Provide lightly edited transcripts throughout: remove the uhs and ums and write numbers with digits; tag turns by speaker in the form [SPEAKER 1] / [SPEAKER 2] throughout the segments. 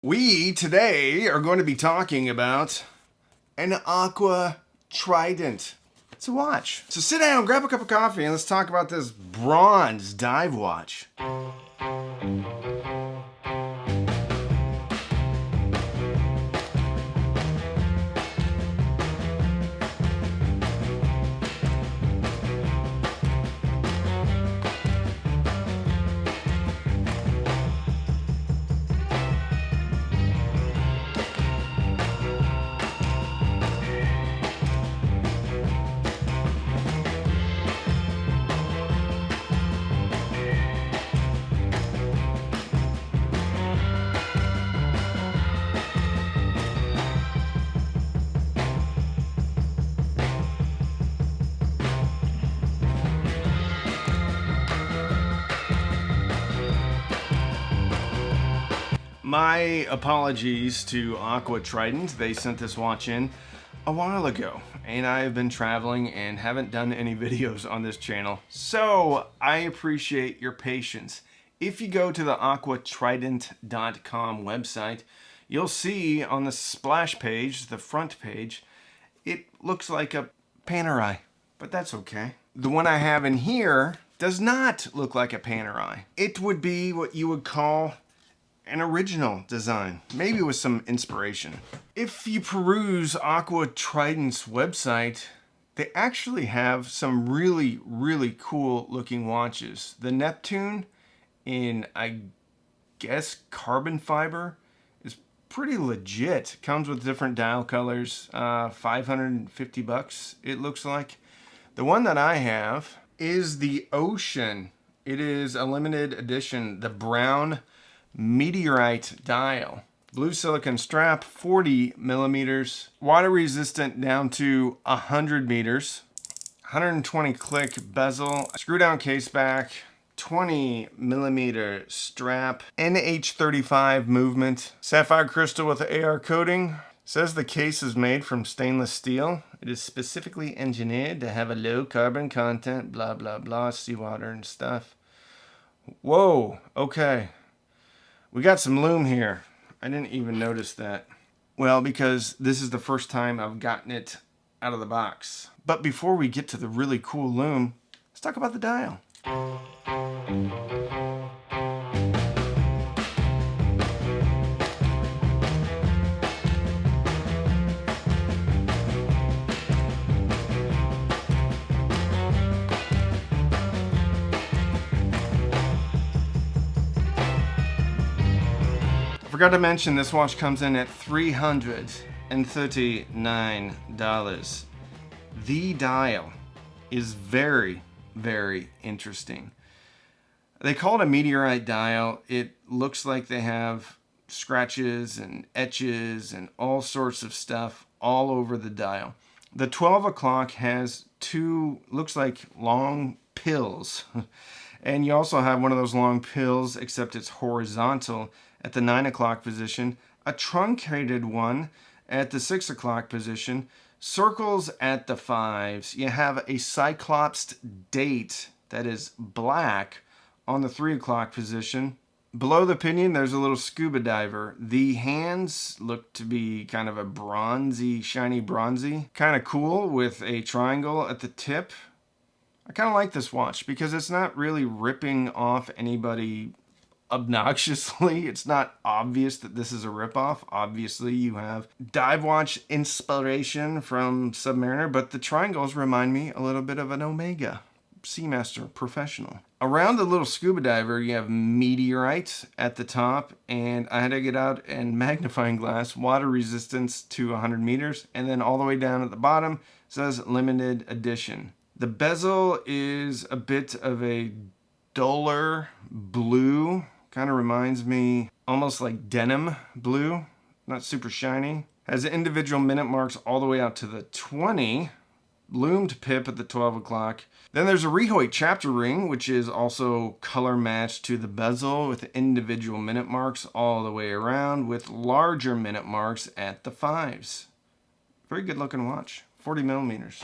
[SPEAKER 1] We today are going to be talking about an Aquatrident. It's a watch. So sit down, grab a cup of coffee, and let's talk about this bronze dive watch. My apologies to Aquatrident. They sent this watch in a while ago, and I have been traveling and haven't done any videos on this channel, so I appreciate your patience. If you go to the aquatrident.com website, you'll see on the splash page, the front page, it looks like a Panerai, but that's okay. The one I have in here does not look like a Panerai. It would be what you would call an original design, maybe with some inspiration. If you peruse Aquatrident's website, they actually have some really cool looking watches. The Neptune in, I guess, carbon fiber is pretty legit. Comes with different dial colors, $550 it looks like. The one that I have is the Ocean. It is a limited edition, the brown meteorite dial. Blue silicone strap, 40 millimeters, water resistant down to 100 meters, 120 click bezel, screw down case back, 20 millimeter strap, NH35 movement, sapphire crystal with AR coating. Says the case is made from stainless steel. It is specifically engineered to have a low carbon content, blah blah blah, seawater and stuff. Whoa, okay. We got some lume here. I didn't even notice that. Well, because this is the first time I've gotten it out of the box. But before we get to the really cool lume, let's talk about the dial. Forgot to mention this watch comes in at $339. The dial is very interesting. They call it a meteorite dial. It looks like they have scratches and etches and all sorts of stuff all over the dial. The 12 o'clock has two, looks like long pills. And you also have one of those long pills, except it's horizontal at the 9 o'clock position, a truncated one at the 6 o'clock position, circles at the 5s. You have a cyclopsed date that is black on the 3 o'clock position. Below the pinion, there's a little scuba diver. The hands look to be kind of a bronzy, shiny bronzy. Kind of cool with a triangle at the tip. I kind of like this watch because it's not really ripping off anybody obnoxiously. It's not obvious that this is a ripoff. Obviously, you have dive watch inspiration from Submariner, but the triangles remind me a little bit of an Omega Seamaster Professional. Around the little scuba diver, you have meteorite at the top, and I had to get out and magnifying glass, water resistance to 100 meters, and then all the way down at the bottom says limited edition. The bezel is a bit of a duller blue. Kind of reminds me almost like denim blue, not super shiny. Has individual minute marks all the way out to the 20. Loomed pip at the 12 o'clock. Then there's a Rehoit chapter ring, which is also color matched to the bezel with individual minute marks all the way around with larger minute marks at the 5s. Very good looking watch, 40 millimeters.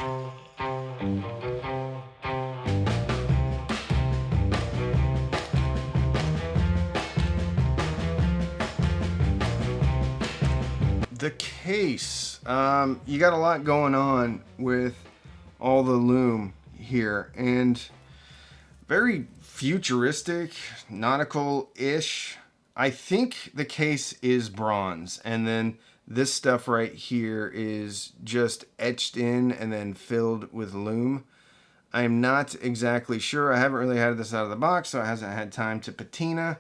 [SPEAKER 1] The case, you got a lot going on with all the lume here, and very futuristic, nautical-ish. I think the case is bronze, and then this stuff right here is just etched in and then filled with lume. I'm not exactly sure. I haven't really had this out of the box, so it hasn't had time to patina.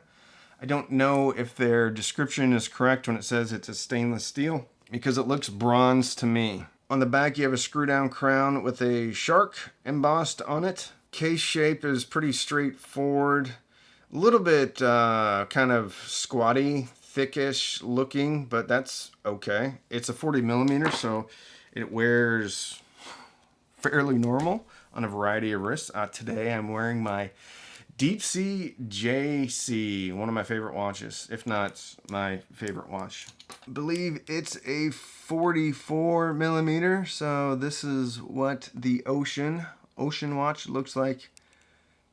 [SPEAKER 1] I don't know if their description is correct when it says it's a stainless steel, because it looks bronze to me. On the back, you have a screw-down crown with a shark embossed on it. Case shape is pretty straightforward. A little bit kind of squatty, thickish looking, but that's okay. It's a 40 millimeter, so it wears fairly normal on a variety of wrists. Today I'm wearing my Deep Sea JC, one of my favorite watches, if not my favorite watch. I believe it's a 44 millimeter, so this is what the ocean watch looks like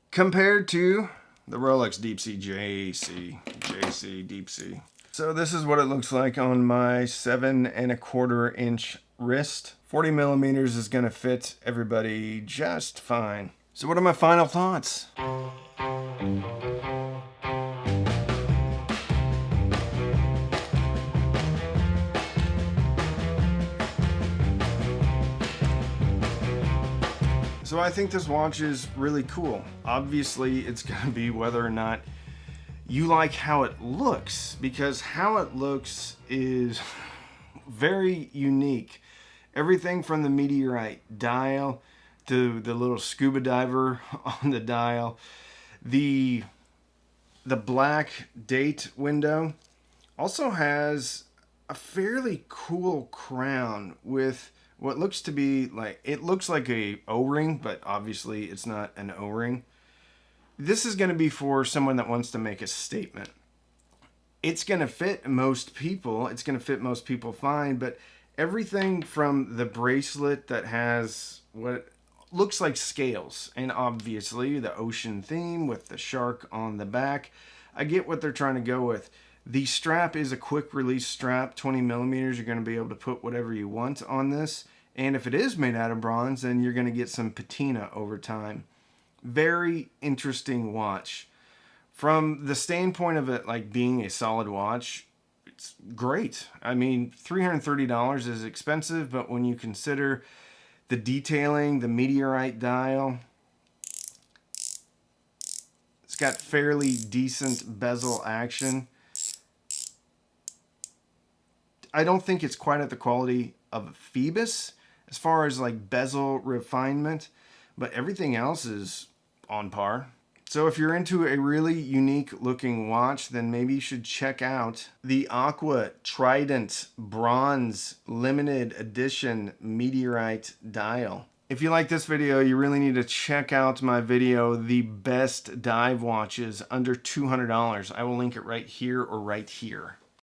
[SPEAKER 1] compared to the Rolex Deep Sea JC Deep Sea. So this is what it looks like on my 7¼ inch wrist. 40 millimeters is gonna fit everybody just fine. So what are my final thoughts? So I think this watch is really cool. Obviously, it's going to be whether or not you like how it looks, because how it looks is very unique. Everything from the meteorite dial to the little scuba diver on the dial, the black date window also has a fairly cool crown with what looks to be like, it looks like a O-ring, but obviously it's not an O-ring. This is going to be for someone that wants to make a statement. It's going to fit most people. It's going to fit most people fine, but everything from the bracelet that has what looks like scales, and obviously the ocean theme with the shark on the back, I get what they're trying to go with. The strap is a quick release strap, 20 millimeters. You're going to be able to put whatever you want on this. And if it is made out of bronze, then you're going to get some patina over time. Very interesting watch. From the standpoint of it like being a solid watch, it's great. I mean, $330 is expensive, but when you consider the detailing, the meteorite dial, it's got fairly decent bezel action. I don't think it's quite at the quality of a Phoebus as far as like bezel refinement, but everything else is on par. So if you're into a really unique looking watch, then maybe you should check out the Aquatrident Bronze Limited Edition Meteorite Dial. If you like this video, you really need to check out my video, The Best Dive Watches Under $200. I will link it right here or right here.